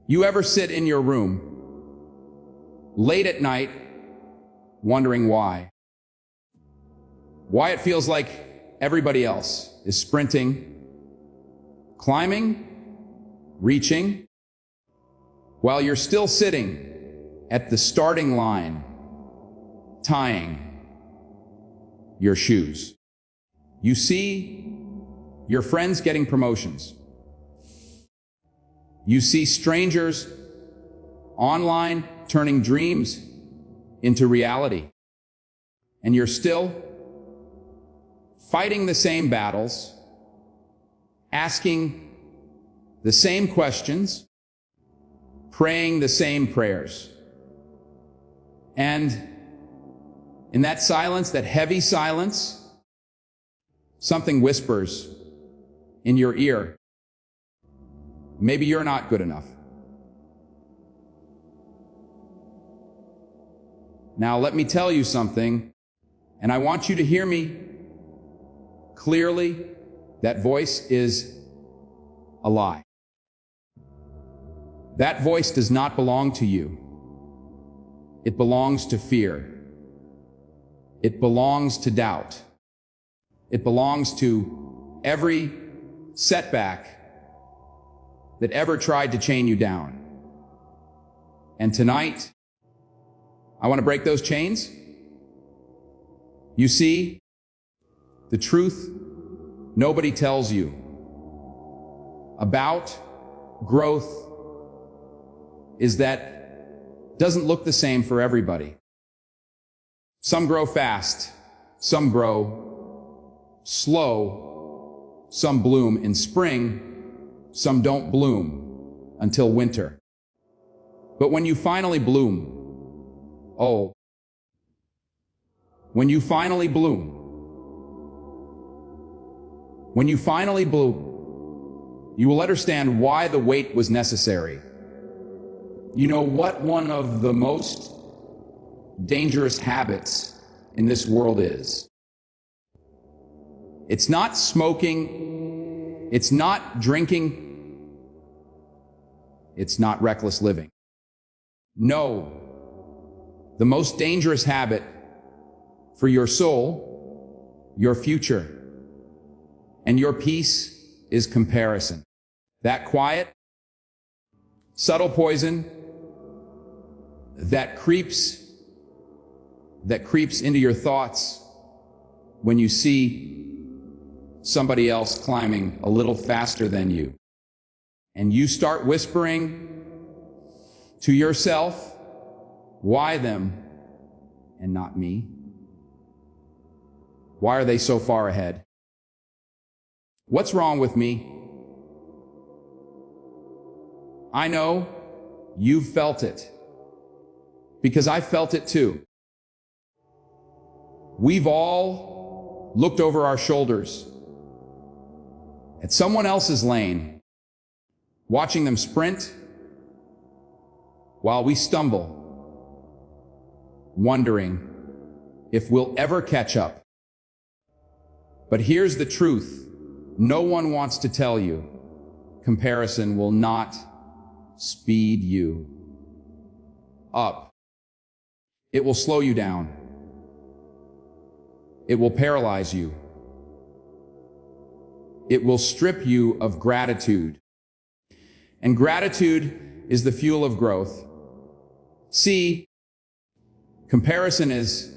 You ever sit in your room late at night wondering why? Why it feels like everybody else is sprinting, climbing, reaching, while you're still sitting at the starting line, tying your shoes. You see your friends getting promotions. You see strangers online turning dreams into reality. And you're still fighting the same battles, asking the same questions, praying the same prayers. And in that silence, that heavy silence, something whispers in your ear. Maybe you're not good enough. Now let me tell you something, and I want you to hear me clearly. That voice is a lie. That voice does not belong to you. It belongs to fear. It belongs to doubt. It belongs to every setback that ever tried to chain you down. And tonight, I want to break those chains. You see, the truth nobody tells you about growth is that doesn't look the same for everybody. Some grow fast, some grow slow, some bloom in spring, some don't bloom until winter. But when you finally bloom, when you finally bloom, you will understand why the wait was necessary. You know what one of the most dangerous habits in this world is? It's not smoking, it's not drinking, it's not reckless living. No, the most dangerous habit for your soul, your future, and your peace is comparison. That quiet, subtle poison that creeps into your thoughts when you see somebody else climbing a little faster than you. And you start whispering to yourself, why them and not me? Why are they so far ahead? What's wrong with me? I know you've felt it, because I felt it too. We've all looked over our shoulders at someone else's lane, watching them sprint while we stumble, wondering if we'll ever catch up. But here's the truth no one wants to tell you. Comparison will not speed you up. It will slow you down. It will paralyze you. It will strip you of gratitude. And gratitude is the fuel of growth. See, comparison is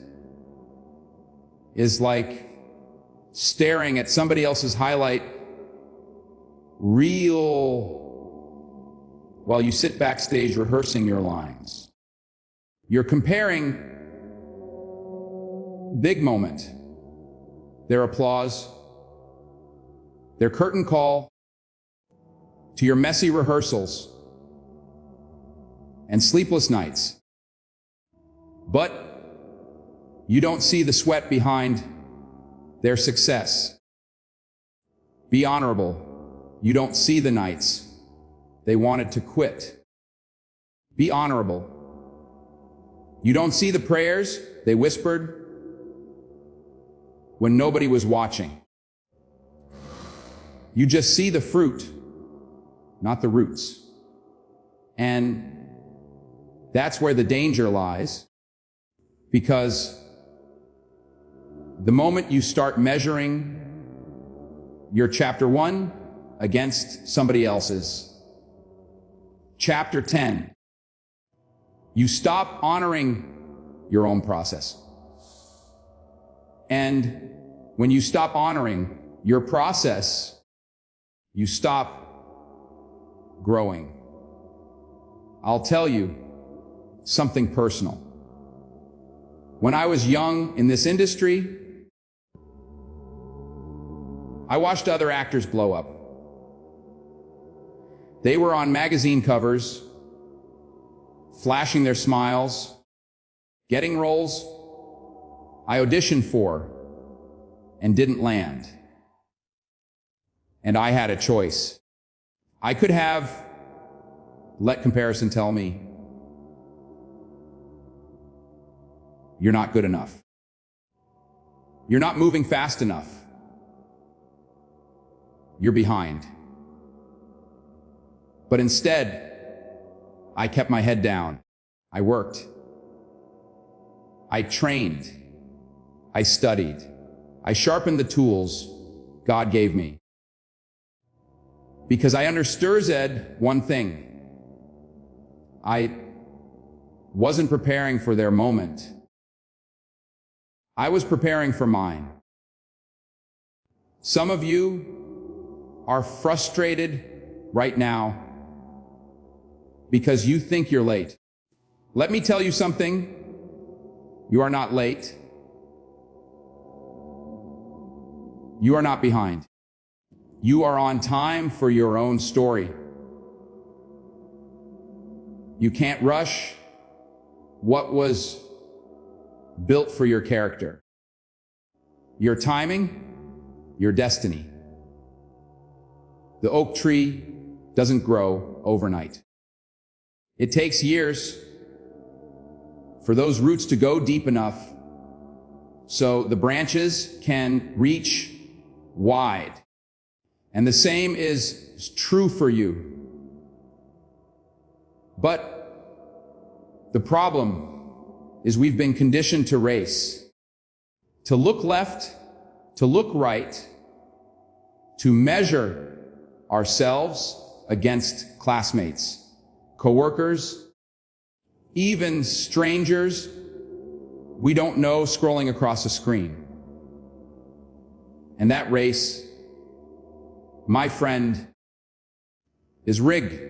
like staring at somebody else's highlight reel while you sit backstage rehearsing your lines. You're comparing big moment, their applause, their curtain call, to your messy rehearsals and sleepless nights. But you don't see the sweat behind their success. Be honorable. You don't see the nights they wanted to quit. Be honorable. You don't see the prayers they whispered when nobody was watching. You just see the fruit, not the roots. And that's where the danger lies, because the moment you start measuring your chapter 1 against somebody else's chapter 10, you stop honoring your own process. And when you stop honoring your process, you stop growing. I'll tell you something personal. When I was young in this industry, I watched other actors blow up. They were on magazine covers, flashing their smiles, getting roles I auditioned for and didn't land. And I had a choice. I could have let comparison tell me, you're not good enough. You're not moving fast enough. You're behind. But instead, I kept my head down. I worked. I trained. I studied. I sharpened the tools God gave me. Because I understood one thing. I wasn't preparing for their moment. I was preparing for mine. Some of you are frustrated right now because you think you're late. Let me tell you something. You are not late. You are not behind. You are on time for your own story. You can't rush what was built for your character. Your timing, your destiny. The oak tree doesn't grow overnight. It takes years for those roots to go deep enough so the branches can reach wide. And the same is true for you. But the problem is we've been conditioned to race, to look left, to look right, to measure ourselves against classmates, coworkers, even strangers we don't know scrolling across a screen. And that race, my friend, is rigged.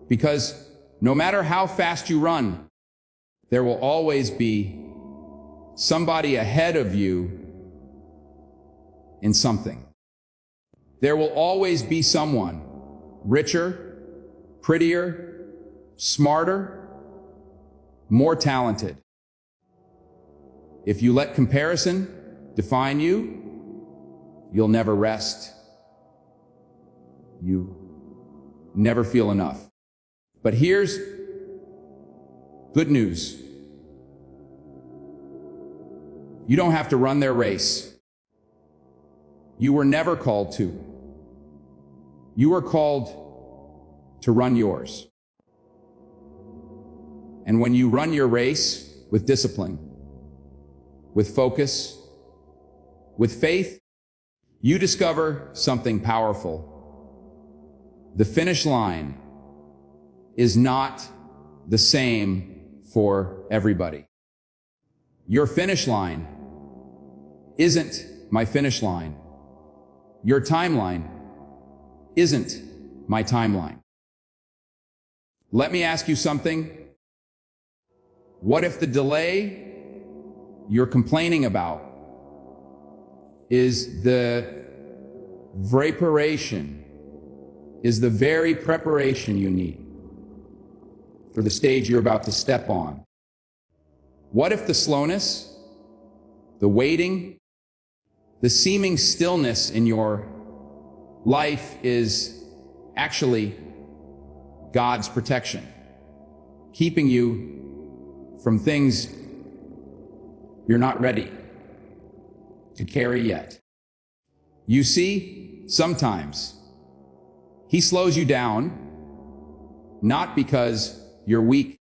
Because no matter how fast you run, there will always be somebody ahead of you in something. There will always be someone richer, prettier, smarter, more talented. If you let comparison define you, you'll never rest. You never feel enough. But here's good news. You don't have to run their race. You were never called to. You were called to run yours. And when you run your race with discipline, with focus, with faith, you discover something powerful. The finish line is not the same for everybody. Your finish line isn't my finish line. Your timeline isn't my timeline. Let me ask you something. What if the delay you're complaining about is the very preparation you need for the stage you're about to step on? What if the slowness, the waiting, the seeming stillness in your life is actually God's protection, keeping you from things you're not ready to carry yet? You see, sometimes He slows you down not because you're weak,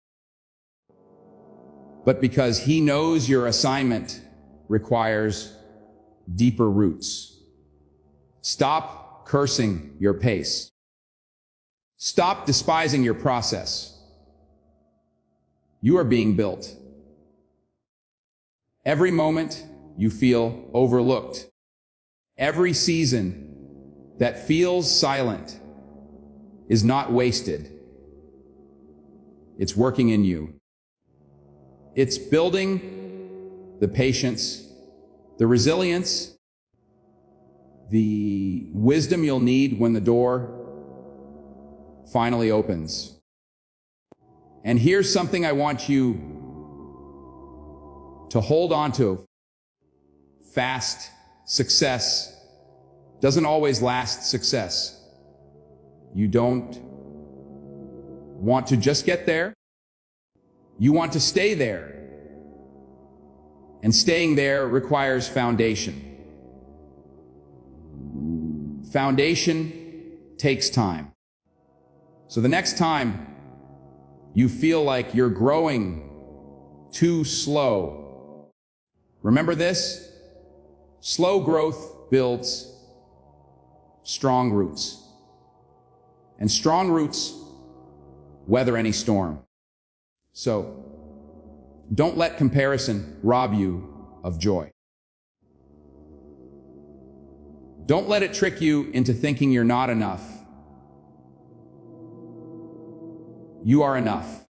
but because he knows your assignment requires deeper roots. Stop cursing your pace. Stop despising your process. You are being built. Every moment you feel overlooked, every season that feels silent is not wasted. It's working in you. It's building the patience, the resilience, the wisdom you'll need when the door finally opens. And here's something I want you to hold on to. Fast success doesn't always last success. You don't want to just get there. You want to stay there. And staying there requires foundation. Foundation takes time. So the next time you feel like you're growing too slow, remember this: slow growth builds strong roots. And strong roots weather any storm. So don't let comparison rob you of joy. Don't let it trick you into thinking you're not enough. You are enough.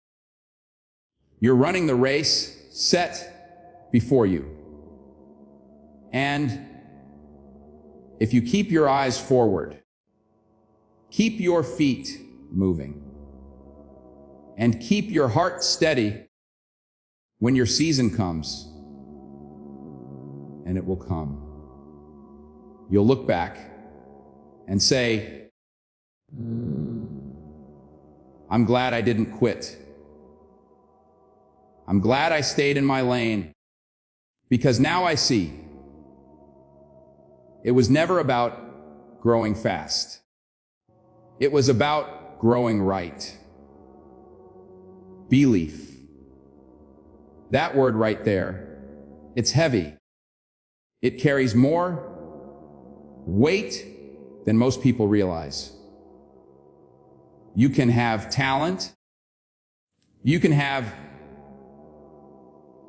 You're running the race set before you. And if you keep your eyes forward, keep your feet moving, and keep your heart steady, when your season comes, and it will come, you'll look back and say, I'm glad I didn't quit. I'm glad I stayed in my lane, because now I see it was never about growing fast. It was about growing right. Belief. That word right there, it's heavy. It carries more weight than most people realize. You can have talent. You can have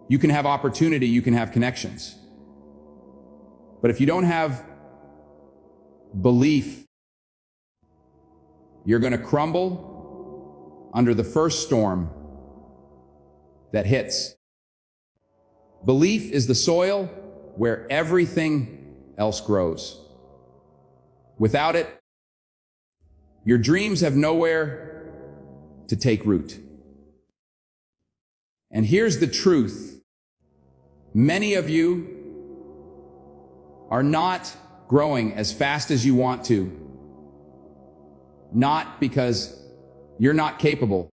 opportunity. You can have connections. But if you don't have belief, you're going to crumble under the first storm that hits. Belief is the soil where everything else grows. Without it, your dreams have nowhere to take root. And here's the truth. Many of you are not growing as fast as you want to, not because you're not capable.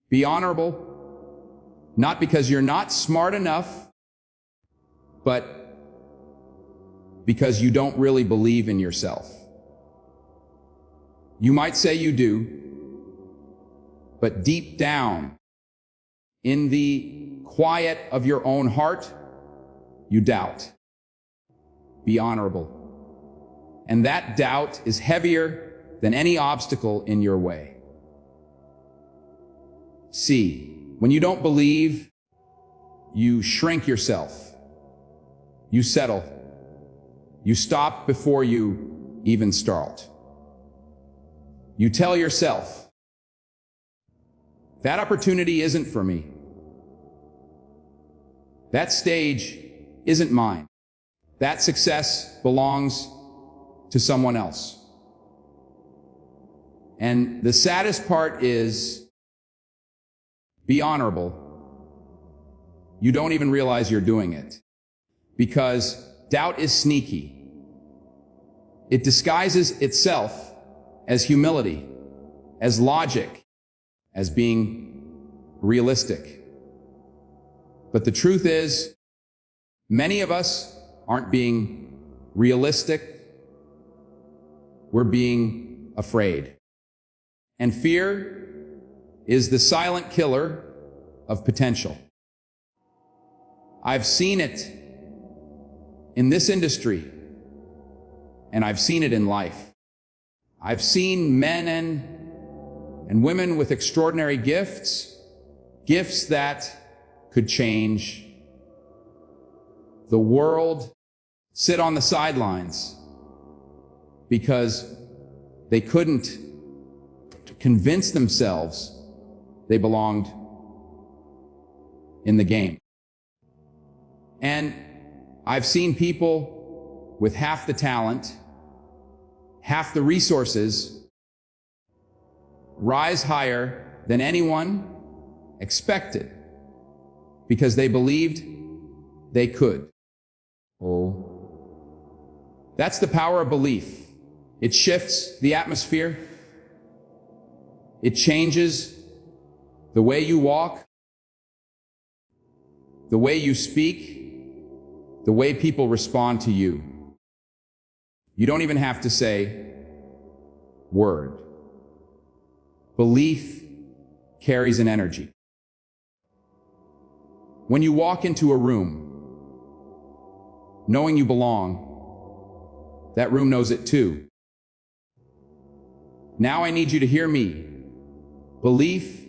Be honorable. Not because you're not smart enough, but because you don't really believe in yourself. You might say you do, but deep down, in the quiet of your own heart, you doubt. Be honorable. And that doubt is heavier than any obstacle in your way. See, when you don't believe, you shrink yourself. You settle. You stop before you even start. You tell yourself, that opportunity isn't for me. That stage isn't mine. That success belongs to someone else. And the saddest part is, be honorable. You don't even realize you're doing it. Because doubt is sneaky. It disguises itself as humility, as logic, as being realistic. But the truth is, many of us aren't being realistic. We're being afraid. And fear is the silent killer of potential. I've seen it in this industry, and I've seen it in life. I've seen men and women with extraordinary gifts that could change the world, sit on the sidelines because they couldn't convince themselves they belonged in the game. And I've seen people with half the talent, half the resources, rise higher than anyone expected because they believed they could. Oh, that's the power of belief. It shifts the atmosphere. It changes the way you walk, the way you speak, the way people respond to you. You don't even have to say word. Belief carries an energy. When you walk into a room, knowing you belong, that room knows it too. Now I need you to hear me. Belief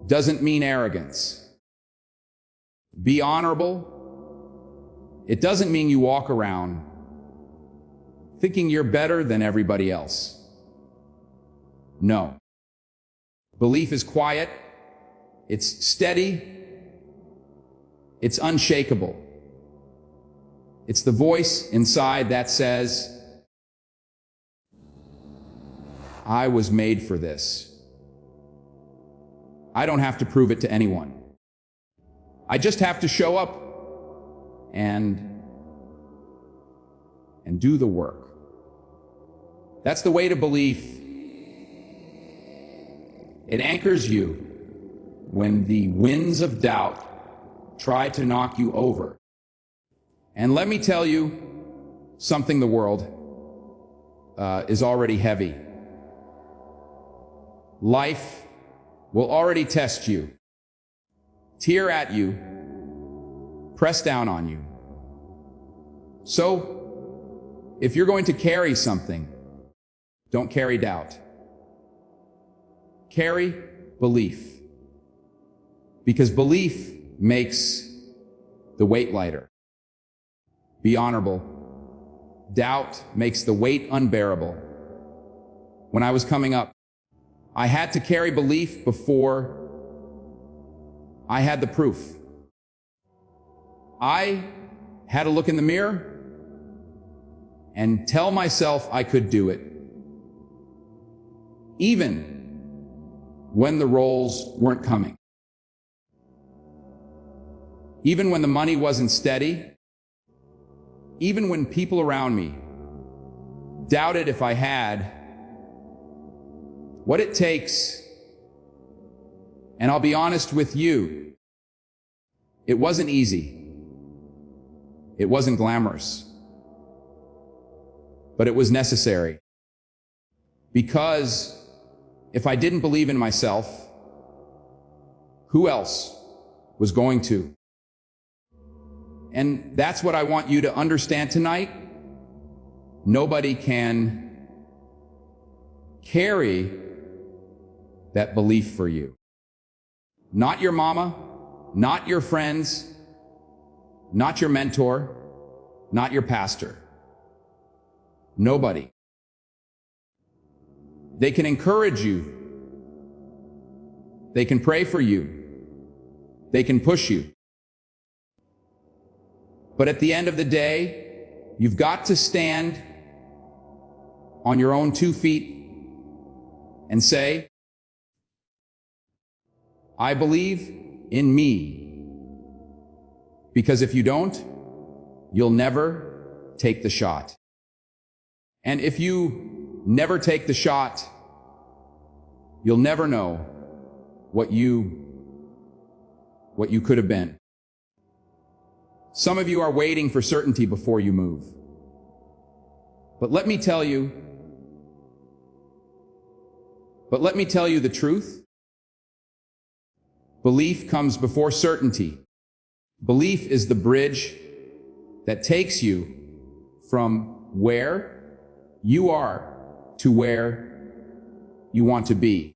doesn't mean arrogance. Be honorable. It doesn't mean you walk around thinking you're better than everybody else. No. Belief is quiet. It's steady. It's unshakable. It's the voice inside that says, I was made for this. I don't have to prove it to anyone. I just have to show up and do the work. That's the way to belief. It anchors you when the winds of doubt try to knock you over. And let me tell you something, the world is already heavy. Life will already test you, tear at you, press down on you. So, if you're going to carry something, don't carry doubt. Carry belief. Because belief makes the weight lighter. Be honorable. Doubt makes the weight unbearable. When I was coming up, I had to carry belief before I had the proof. I had to look in the mirror and tell myself I could do it, even when the roles weren't coming. Even when the money wasn't steady, even when people around me doubted if I had what it takes. And I'll be honest with you, it wasn't easy. It wasn't glamorous. But it was necessary. Because if I didn't believe in myself, who else was going to? And that's what I want you to understand tonight. Nobody can carry that belief for you. Not your mama, not your friends, not your mentor, not your pastor. Nobody. They can encourage you. They can pray for you. They can push you. But at the end of the day, you've got to stand on your own 2 feet and say, I believe in me. Because if you don't, you'll never take the shot. And if you never take the shot, you'll never know what you could have been. Some of you are waiting for certainty before you move. But let me tell you the truth. Belief comes before certainty. Belief is the bridge that takes you from where you are to where you want to be.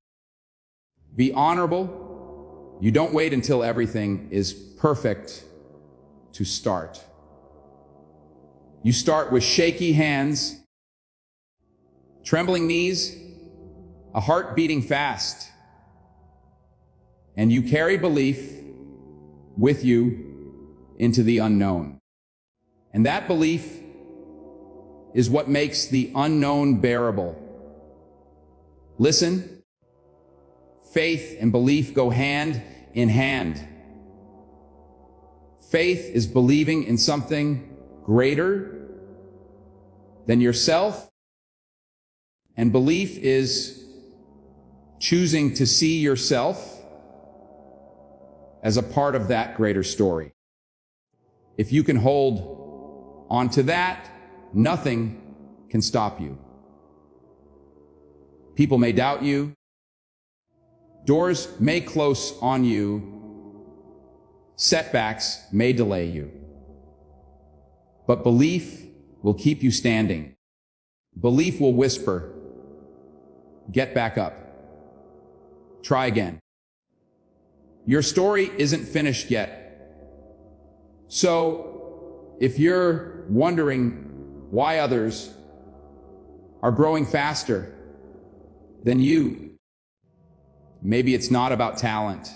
Be honorable. You don't wait until everything is perfect to start. You start with shaky hands, trembling knees, a heart beating fast, and you carry belief with you into the unknown. And that belief is what makes the unknown bearable. Listen, faith and belief go hand in hand. Faith is believing in something greater than yourself, and belief is choosing to see yourself as a part of that greater story. If you can hold on to that, nothing can stop you. People may doubt you. Doors may close on you. Setbacks may delay you. But belief will keep you standing. Belief will whisper, "Get back up. Try again." Your story isn't finished yet. So, if you're wondering why others are growing faster than you, maybe it's not about talent.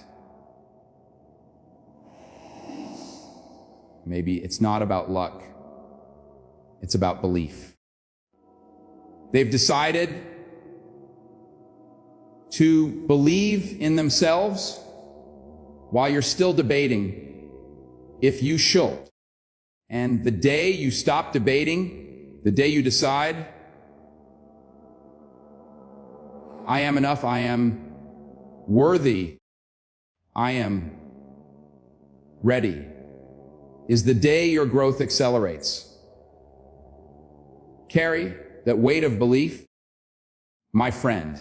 Maybe it's not about luck. It's about belief. They've decided to believe in themselves while you're still debating if you should. And the day you stop debating, the day you decide, I am enough, I am worthy, I am ready, is the day your growth accelerates. Carry that weight of belief, my friend.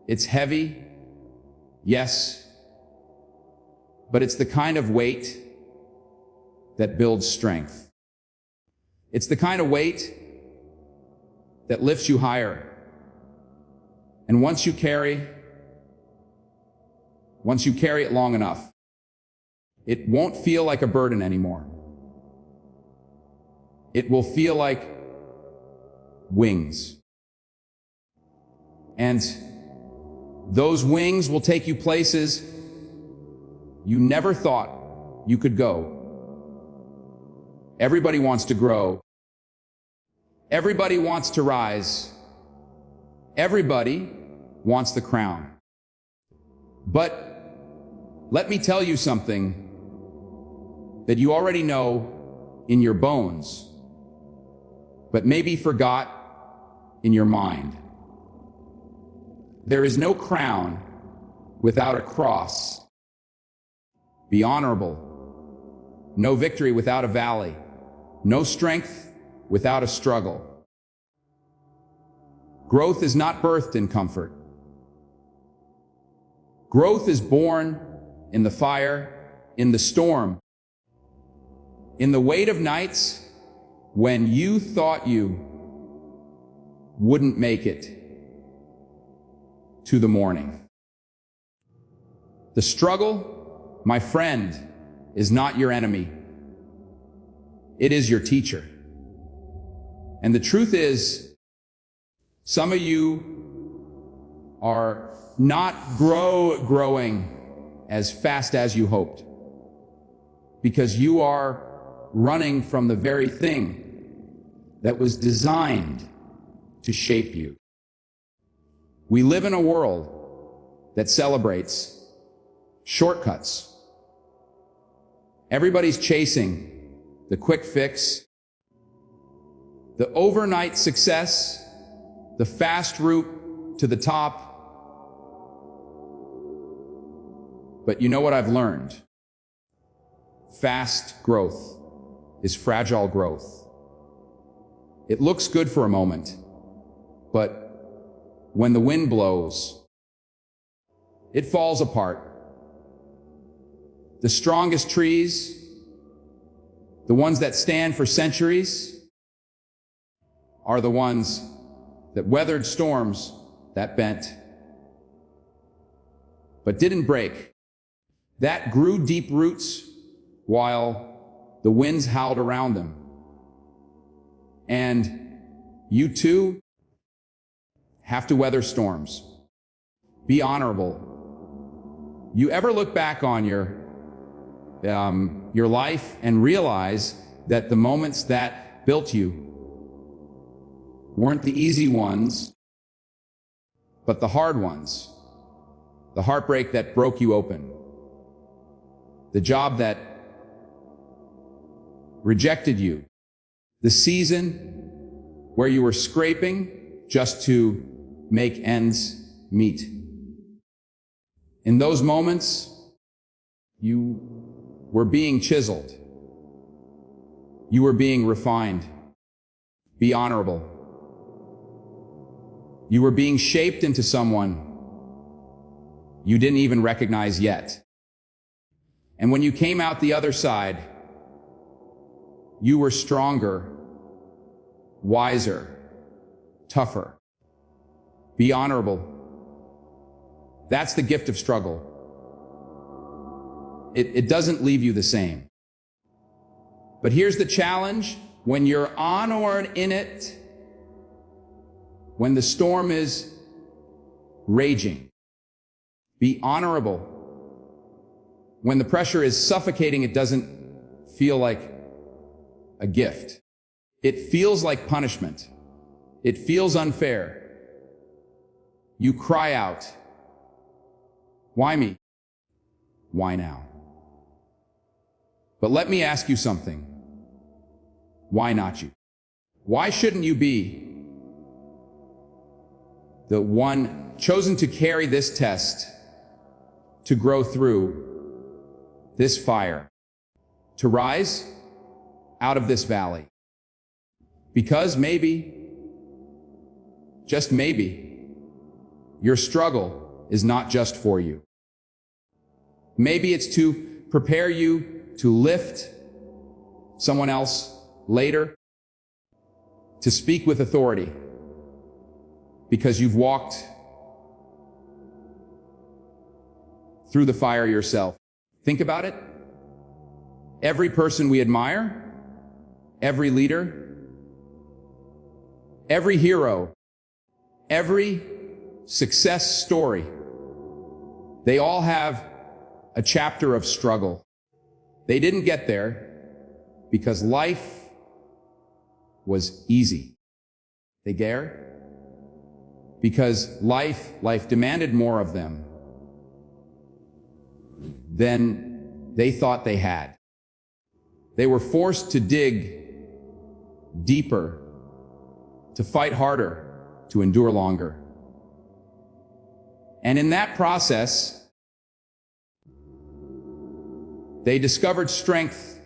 It's heavy, yes, but it's the kind of weight that builds strength. It's the kind of weight that lifts you higher. And once you carry it long enough, it won't feel like a burden anymore. It will feel like wings. And those wings will take you places you never thought you could go. Everybody wants to grow. Everybody wants to rise. Everybody wants the crown. But let me tell you something that you already know in your bones, but maybe forgot in your mind. There is no crown without a cross. Be honorable. No victory without a valley. No strength without a struggle. Growth is not birthed in comfort. Growth is born in the fire, in the storm, in the weight of nights when you thought you wouldn't make it to the morning. The struggle, my friend, is not your enemy. It is your teacher. And the truth is, some of you are not growing as fast as you hoped, because you are running from the very thing that was designed to shape you. We live in a world that celebrates shortcuts. Everybody's chasing the quick fix, the overnight success, the fast route to the top. But you know what I've learned? Fast growth is fragile growth. It looks good for a moment, but when the wind blows, it falls apart. The strongest trees, the ones that stand for centuries, are the ones that weathered storms that bent, but didn't break, that grew deep roots while the winds howled around them. And you too have to weather storms. Be honorable. You ever look back on your life and realize that the moments that built you weren't the easy ones, but the hard ones, the heartbreak that broke you open, the job that rejected you, the season where you were scraping just to make ends meet. In those moments, you were being chiseled. You were being refined. Be honorable. You were being shaped into someone you didn't even recognize yet. And when you came out the other side, you were stronger, wiser, tougher. Be honorable. That's the gift of struggle. It doesn't leave you the same. But here's the challenge. When you're on or in it, when the storm is raging, be honorable. When the pressure is suffocating, it doesn't feel like a gift. It feels like punishment. It feels unfair. You cry out, "Why me? Why now?" But let me ask you something. Why not you? Why shouldn't you be the one chosen to carry this test, to grow through this fire, to rise out of this valley? Because maybe, just maybe, your struggle is not just for you. Maybe it's to prepare you to lift someone else later, to speak with authority, because you've walked through the fire yourself. Think about it. Every person we admire, every leader, every hero, every success story, they all have a chapter of struggle. They didn't get there because life was easy. They dare because life demanded more of them than they thought they had. They were forced to dig deeper, to fight harder, to endure longer. And in that process, they discovered strength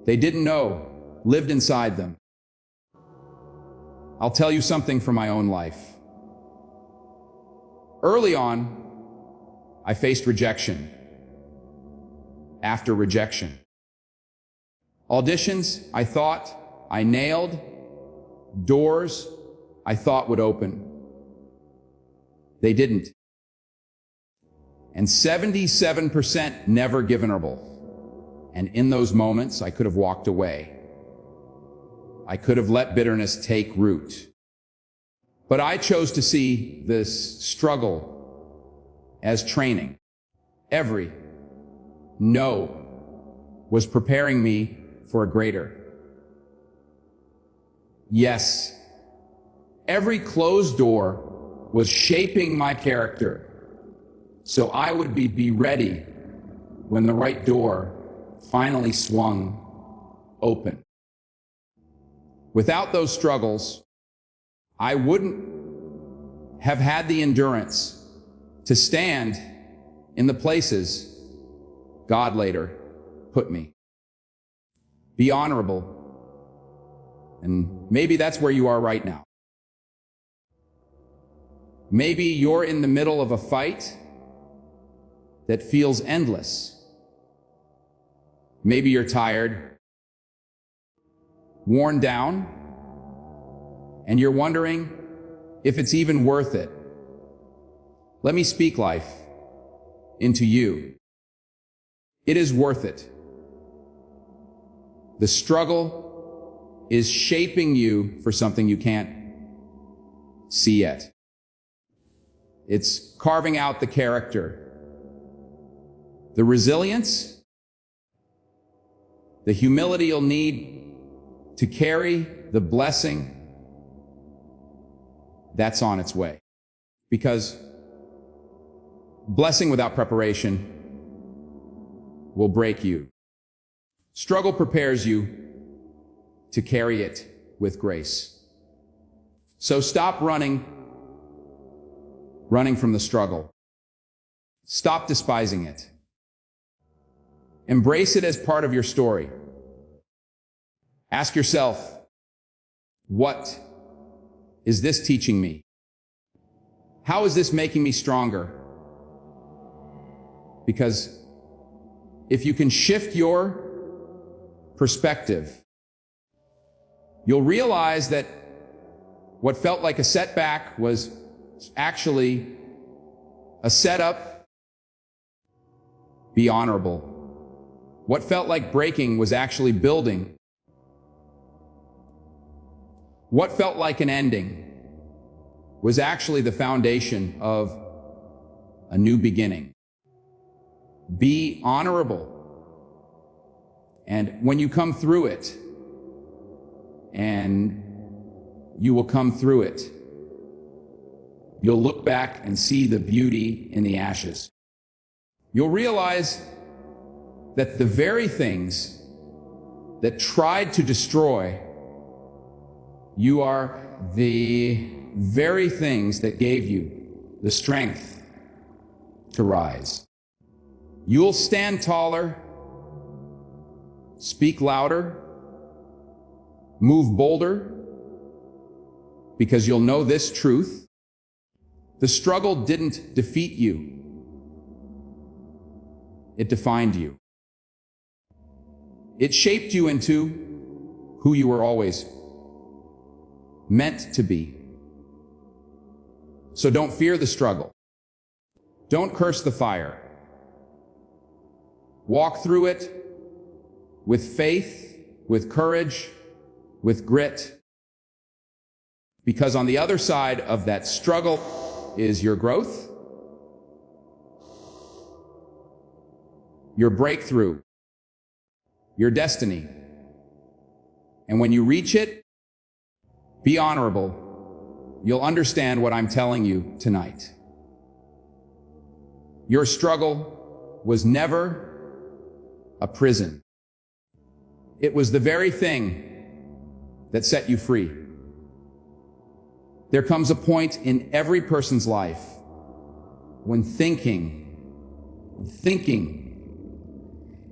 they didn't know lived inside them. I'll tell you something from my own life. Early on, I faced rejection after rejection. Auditions I thought I nailed, doors I thought would open. They didn't. And 77% never givenable. And in those moments, I could have walked away. I could have let bitterness take root. But I chose to see this struggle as training. Every no was preparing me for a greater yes. Every closed door was shaping my character, so I would be ready when the right door finally swung open. Without those struggles, I wouldn't have had the endurance to stand in the places God later put me. Be honorable. And maybe that's where you are right now. Maybe you're in the middle of a fight that feels endless. Maybe you're tired, worn down, and you're wondering if it's even worth it. Let me speak life into you. It is worth it. The struggle is shaping you for something you can't see yet. It's carving out the character, the resilience, the humility you'll need to carry the blessing that's on its way. Because blessing without preparation will break you. Struggle prepares you to carry it with grace. So stop running from the struggle. Stop despising it. Embrace it as part of your story. Ask yourself, what is this teaching me? How is this making me stronger? Because if you can shift your perspective, you'll realize that what felt like a setback was actually a setup. Be honorable. What felt like breaking was actually building. What felt like an ending was actually the foundation of a new beginning. Be honorable. And when you come through it, and you will come through it, you'll look back and see the beauty in the ashes. You'll realize that the very things that tried to destroy you are the very things that gave you the strength to rise. You'll stand taller, speak louder, move bolder, because you'll know this truth. The struggle didn't defeat you. It defined you. It shaped you into who you were always meant to be. So don't fear the struggle. Don't curse the fire. Walk through it with faith, with courage, with grit. Because on the other side of that struggle is your growth, your breakthrough, your destiny. And when you reach it, be honorable. You'll understand what I'm telling you tonight. Your struggle was never a prison. It was the very thing that set you free. There comes a point in every person's life when thinking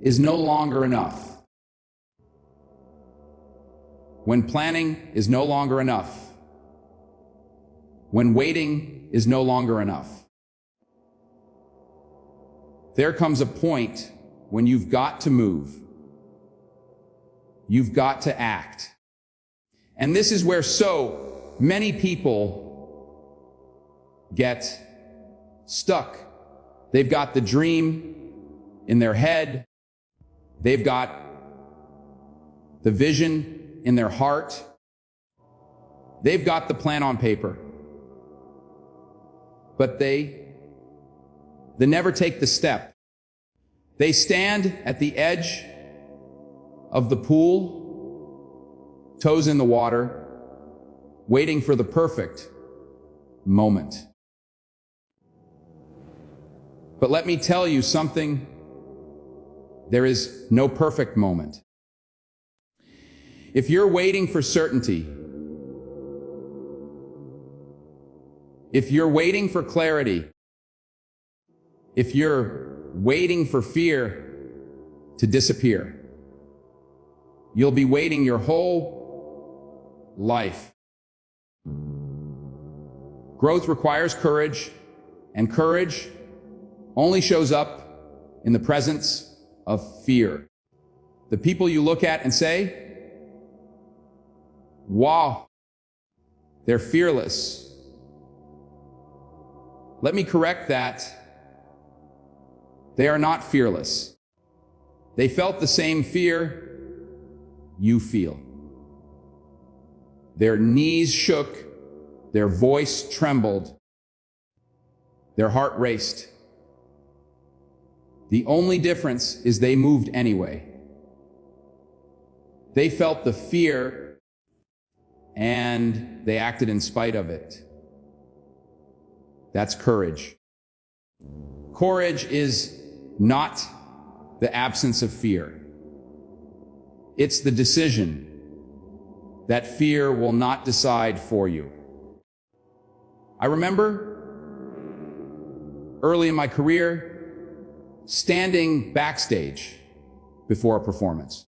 is no longer enough. When planning is no longer enough. When waiting is no longer enough. There comes a point when you've got to move. You've got to act. And this is where so many people get stuck. They've got the dream in their head. They've got the vision in their heart. They've got the plan on paper. But they never take the step. They stand at the edge of the pool, toes in the water, waiting for the perfect moment. But let me tell you something. There is no perfect moment. If you're waiting for certainty, if you're waiting for clarity, if you're waiting for fear to disappear, you'll be waiting your whole life. Growth requires courage, and courage only shows up in the presence of fear. The people you look at and say, wow, they're fearless. Let me correct that. They are not fearless. They felt the same fear you feel. Their knees shook, their voice trembled, their heart raced. The only difference is they moved anyway. They felt the fear and they acted in spite of it. That's courage. Courage is not the absence of fear. It's the decision that fear will not decide for you. I remember early in my career standing backstage before a performance.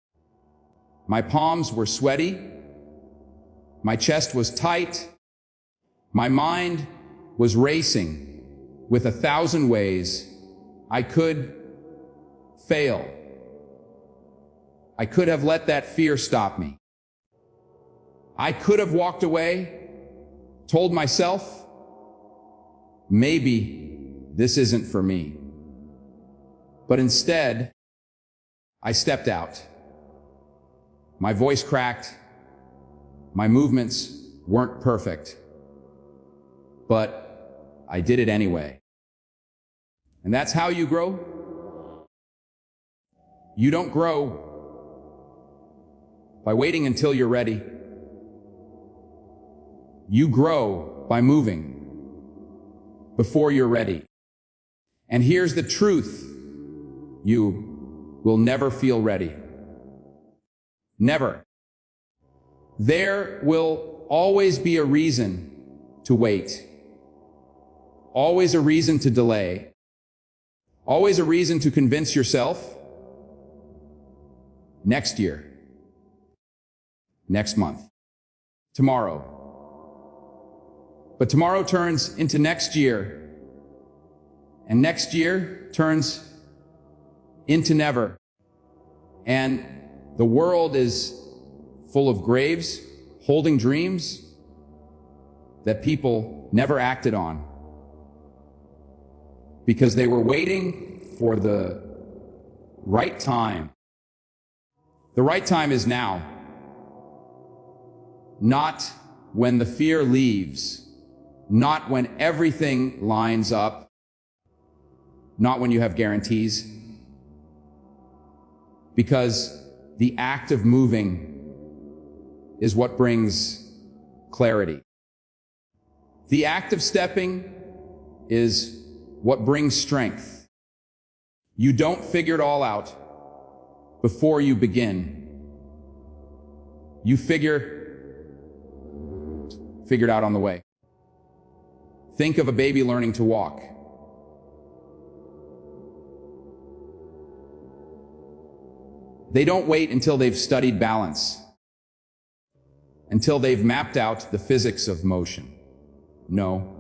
My palms were sweaty, my chest was tight, my mind was racing with 1,000 ways I could fail. I could have let that fear stop me. I could have walked away, told myself, maybe this isn't for me. But instead, I stepped out. My voice cracked. My movements weren't perfect. But I did it anyway. And that's how you grow. You don't grow by waiting until you're ready. You grow by moving before you're ready. And here's the truth. You will never feel ready. Never. There will always be a reason to wait. Always a reason to delay. Always a reason to convince yourself. Next year. Next month. Tomorrow. But tomorrow turns into next year. And next year turns into never. And the world is full of graves holding dreams that people never acted on because they were waiting for the right time. The right time is now. Not when the fear leaves. Not when everything lines up. Not when you have guarantees. Because the act of moving is what brings clarity. The act of stepping is what brings strength. You don't figure it all out before you begin. You figure it out on the way. Think of a baby learning to walk. They don't wait until they've studied balance, until they've mapped out the physics of motion. No.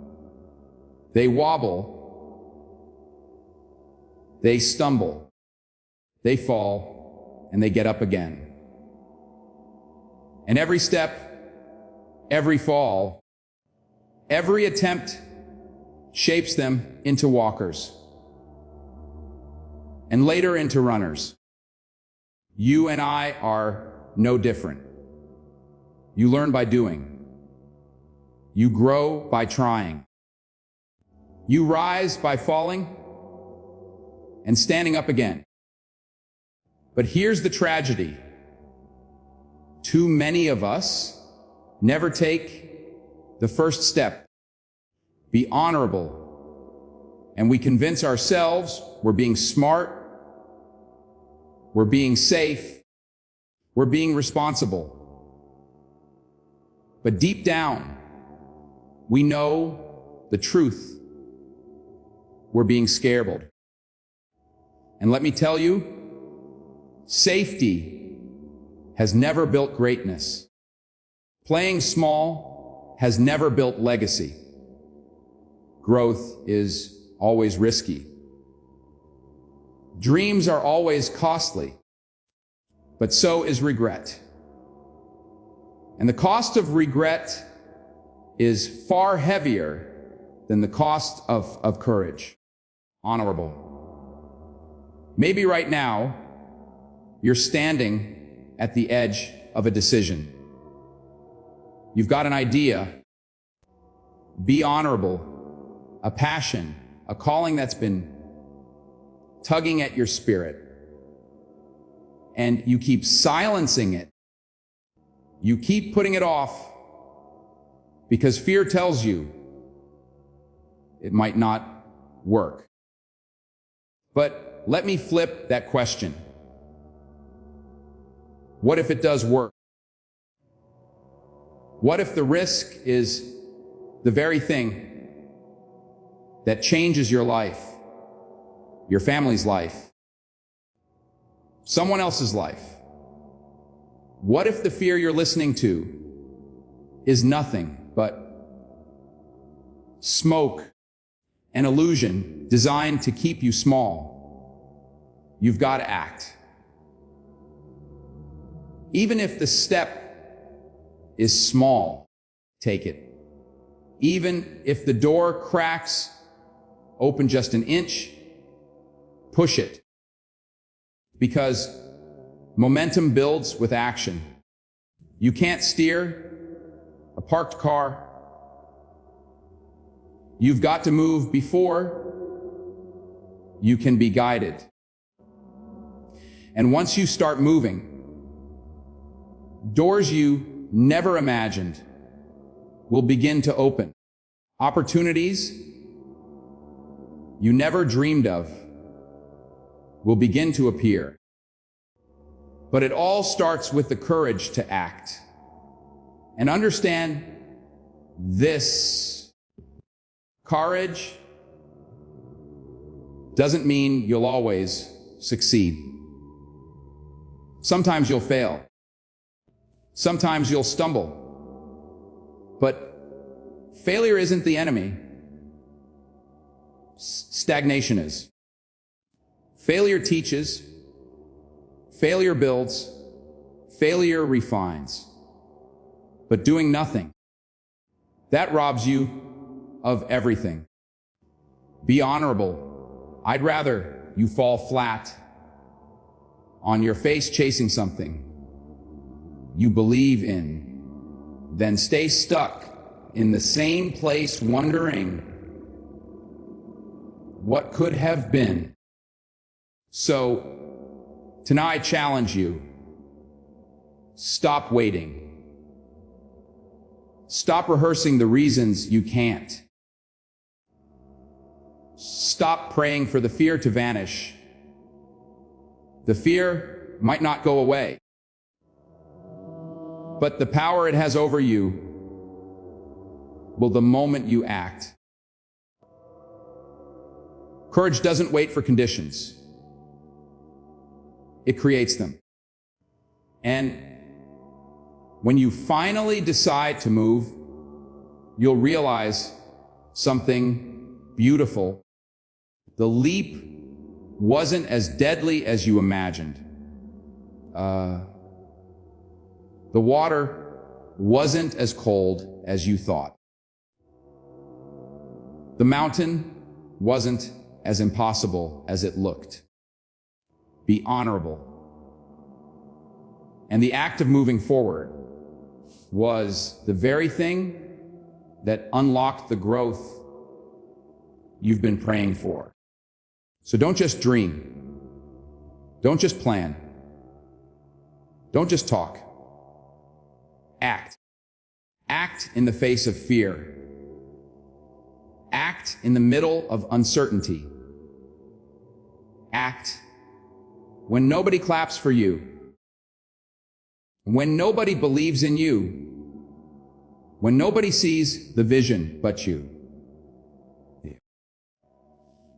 They wobble, they stumble, they fall, and they get up again. And every step, every fall, every attempt shapes them into walkers, and later into runners. You and I are no different. You learn by doing. You grow by trying. You rise by falling and standing up again. But here's the tragedy. Too many of us never take the first step. Be honorable. And we convince ourselves we're being smart, we're being safe, we're being responsible. But deep down, we know the truth. We're being scared. And let me tell you, safety has never built greatness. Playing small has never built legacy. Growth is always risky. Dreams are always costly. but so is regret. And the cost of regret is far heavier than the cost of courage. Honorable. Maybe right now, you're standing at the edge of a decision. You've got an idea. Be honorable. A passion, a calling that's been tugging at your spirit. And you keep silencing it. You keep putting it off because fear tells you it might not work. But let me flip that question. What if it does work? What if the risk is the very thing that changes your life, your family's life, someone else's life? What if the fear you're listening to is nothing but smoke, an illusion designed to keep you small? You've got to act. Even if the step is small, take it. Even if the door cracks open just an inch, push it. Because momentum builds with action. You can't steer a parked car. You've got to move before you can be guided. And once you start moving, doors you never imagined will begin to open. Opportunities you never dreamed of will begin to appear. But it all starts with the courage to act. And understand this: courage doesn't mean you'll always succeed. Sometimes you'll fail. Sometimes you'll stumble. But failure isn't the enemy. Stagnation is. Failure teaches. Failure builds. Failure refines. But doing nothing, that robs you of everything. Be honorable. I'd rather you fall flat on your face chasing something you believe in than stay stuck in the same place wondering what could have been. So tonight I challenge you: stop waiting. Stop rehearsing the reasons you can't. Stop praying for the fear to vanish. The fear might not go away, but the power it has over you will the moment you act. Courage doesn't wait for conditions. It creates them. And when you finally decide to move, you'll realize something beautiful. The leap wasn't as deadly as you imagined. The water wasn't as cold as you thought. The mountain wasn't as impossible as it looked. Be honorable. And the act of moving forward was the very thing that unlocked the growth you've been praying for. So don't just dream. Don't just plan. Don't just talk. Act. Act in the face of fear. Act in the middle of uncertainty. Act when nobody claps for you. When nobody believes in you. When nobody sees the vision but you.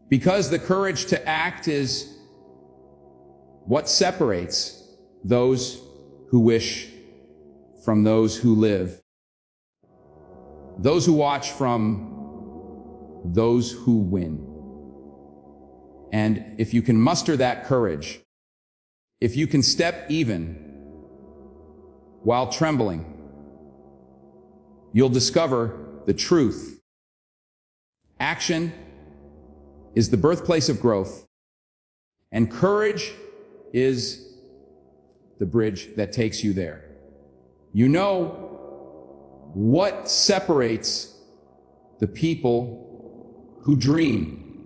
Because the courage to act is what separates those who wish from those who live. Those who watch from those who win. And if you can muster that courage, If you can step even while trembling, you'll discover the truth. Action is the birthplace of growth, and courage is the bridge that takes you there. You know what separates the people who dream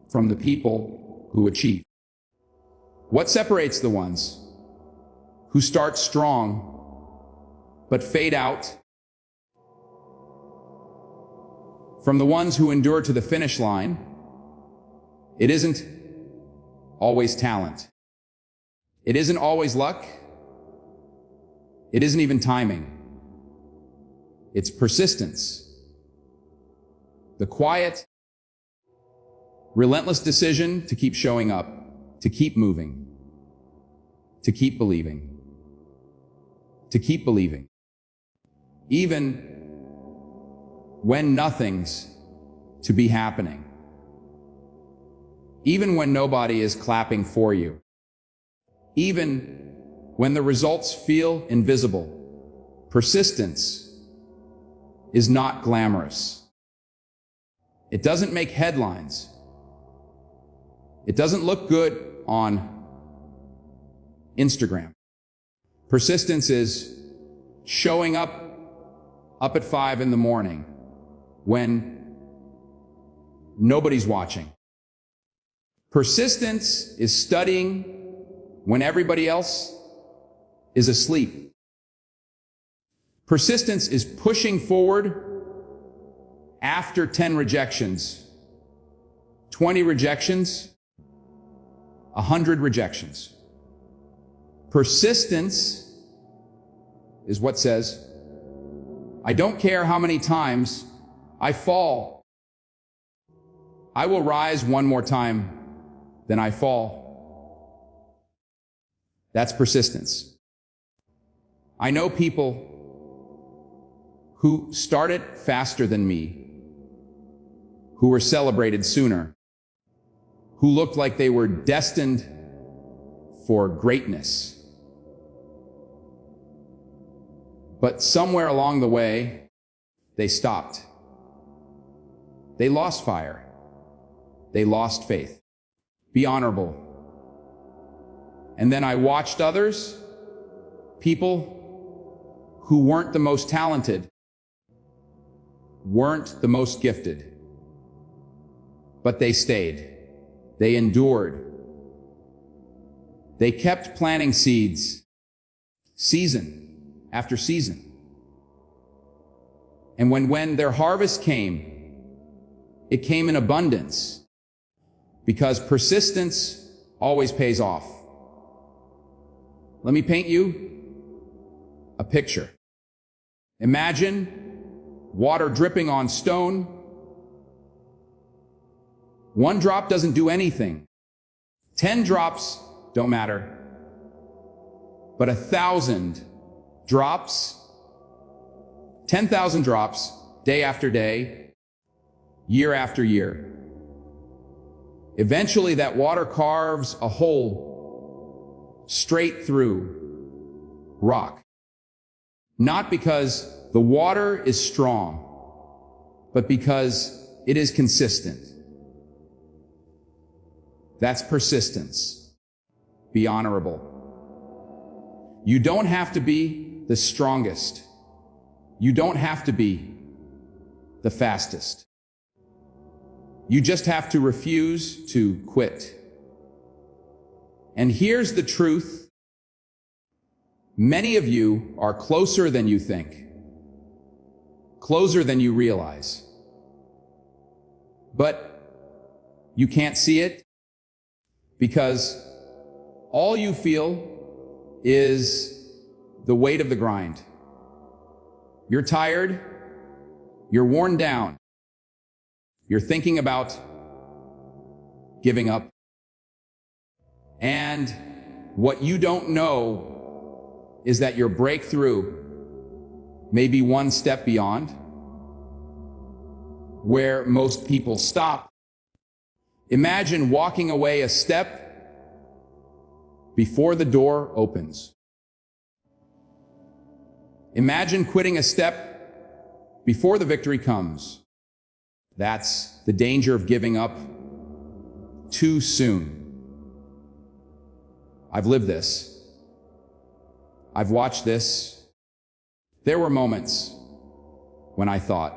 from the people who achieve? What separates the ones who start strong but fade out from the ones who endure to the finish line? It isn't always talent. It isn't always luck. It isn't even timing. It's persistence. The quiet, relentless decision to keep showing up, to keep moving, to keep believing, to keep believing. Even when nothing's to be happening. Even when nobody is clapping for you. Even when the results feel invisible. Persistence is not glamorous. It doesn't make headlines. It doesn't look good on Instagram. Persistence is showing up at 5 in the morning when nobody's watching. Persistence is studying when everybody else is asleep. Persistence is pushing forward after 10 rejections, 20 rejections, 100 rejections. Persistence is what says, I don't care how many times I fall. I will rise one more time, then I fall. That's persistence. I know people who started faster than me, who were celebrated sooner, who looked like they were destined for greatness. But somewhere along the way, they stopped. They lost fire. They lost faith. Be honorable. And then I watched others, people who weren't the most talented, weren't the most gifted, but they stayed. They endured. They kept planting seeds, season after season. And when their harvest came, it came in abundance, because persistence always pays off. Let me paint you a picture. Imagine water dripping on stone. One drop doesn't do anything. 10 drops don't matter. But 1,000 drops, 10,000 drops, day after day, year after year. Eventually that water carves a hole straight through rock. Not because the water is strong, but because it is consistent. That's persistence. Be honorable. You don't have to be the strongest. You don't have to be the fastest. You just have to refuse to quit. And here's the truth. Many of you are closer than you think, closer than you realize. But you can't see it because all you feel is the weight of the grind. You're tired, you're worn down, you're thinking about giving up. And what you don't know is that your breakthrough may be one step beyond where most people stop. Imagine walking away a step before the door opens. Imagine quitting a step before the victory comes. That's the danger of giving up too soon. I've lived this. I've watched this. There were moments when I thought,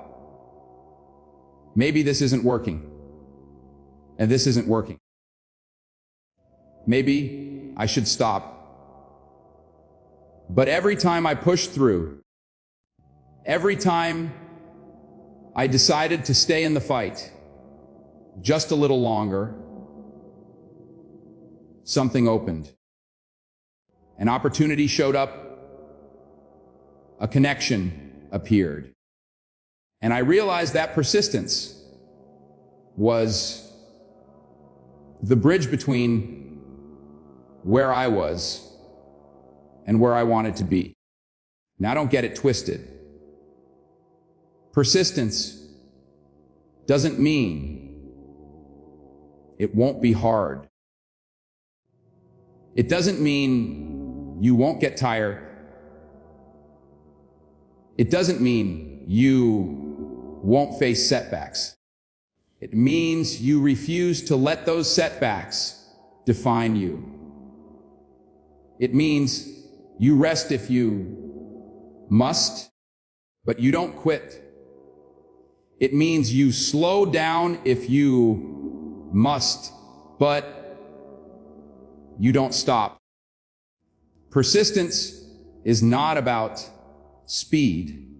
maybe this isn't working, and this isn't working. Maybe I should stop. But every time I pushed through, every time I decided to stay in the fight just a little longer, something opened. An opportunity showed up. A connection appeared. And I realized that persistence was the bridge between where I was and where I wanted to be. Now, don't get it twisted. Persistence doesn't mean it won't be hard. It doesn't mean you won't get tired. It doesn't mean you won't face setbacks. It means you refuse to let those setbacks define you. It means you rest if you must, but you don't quit. It means you slow down if you must, but you don't stop. Persistence is not about speed.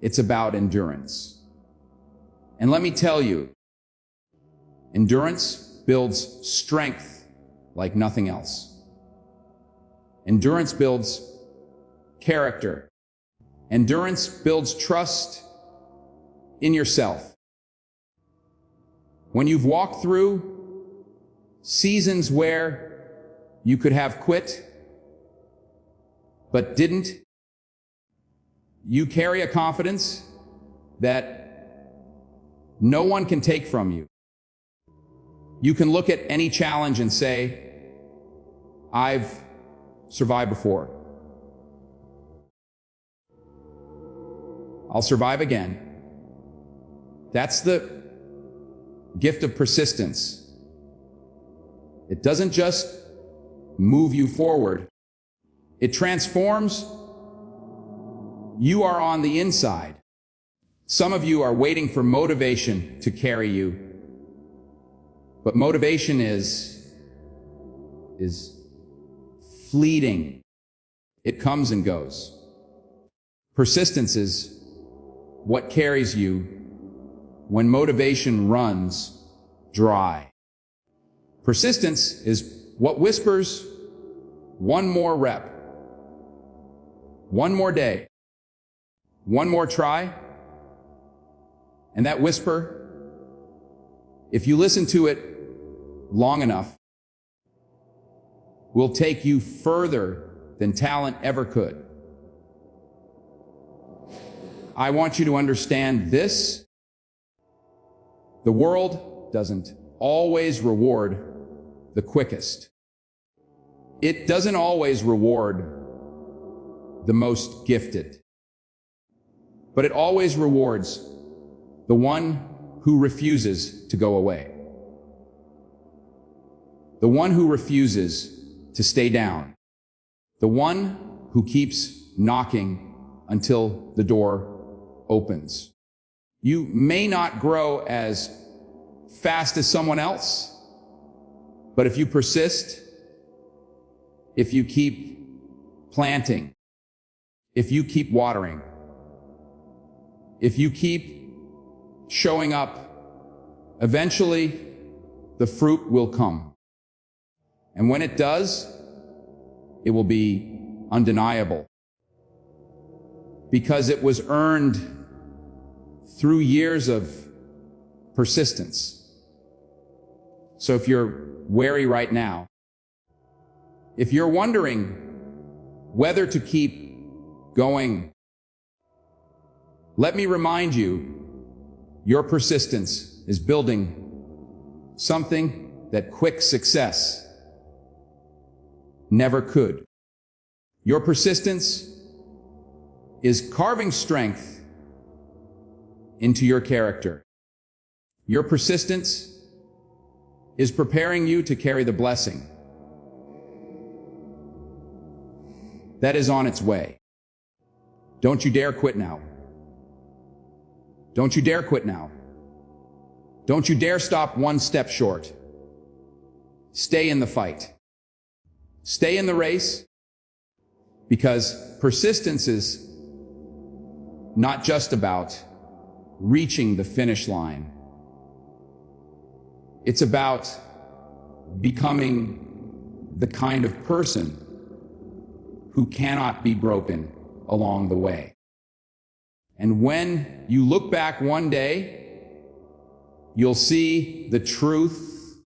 It's about endurance. And let me tell you, endurance builds strength like nothing else. Endurance builds character. Endurance builds trust in yourself. When you've walked through seasons where you could have quit, but didn't, you carry a confidence that no one can take from you. You can look at any challenge and say, I've survived before. I'll survive again. That's the gift of persistence. It doesn't just move you forward. It transforms. You are on the inside. Some of you are waiting for motivation to carry you. But motivation is fleeting. It comes and goes. Persistence is what carries you when motivation runs dry. Persistence is what whispers, one more rep, one more day, one more try. And that whisper, if you listen to it long enough, will take you further than talent ever could. I want you to understand this. The world doesn't always reward the quickest. It doesn't always reward the most gifted. But it always rewards the one who refuses to go away. The one who refuses to stay down. The one who keeps knocking until the door opens. You may not grow as fast as someone else, but if you persist, if you keep planting, if you keep watering, if you keep showing up, eventually the fruit will come. And when it does, it will be undeniable, because it was earned through years of persistence. So if you're wary right now, if you're wondering whether to keep going, let me remind you, your persistence is building something that quick success never could. Your persistence is carving strength into your character. Your persistence is preparing you to carry the blessing that is on its way. Don't you dare quit now. Don't you dare quit now. Don't you dare stop one step short. Stay in the fight. Stay in the race, because persistence is not just about reaching the finish line. It's about becoming the kind of person who cannot be broken along the way. And when you look back one day, you'll see the truth.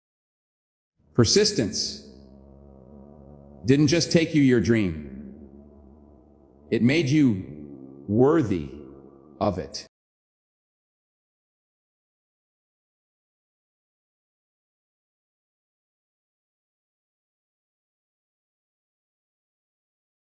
Persistence didn't just take you your dream. It made you worthy of it.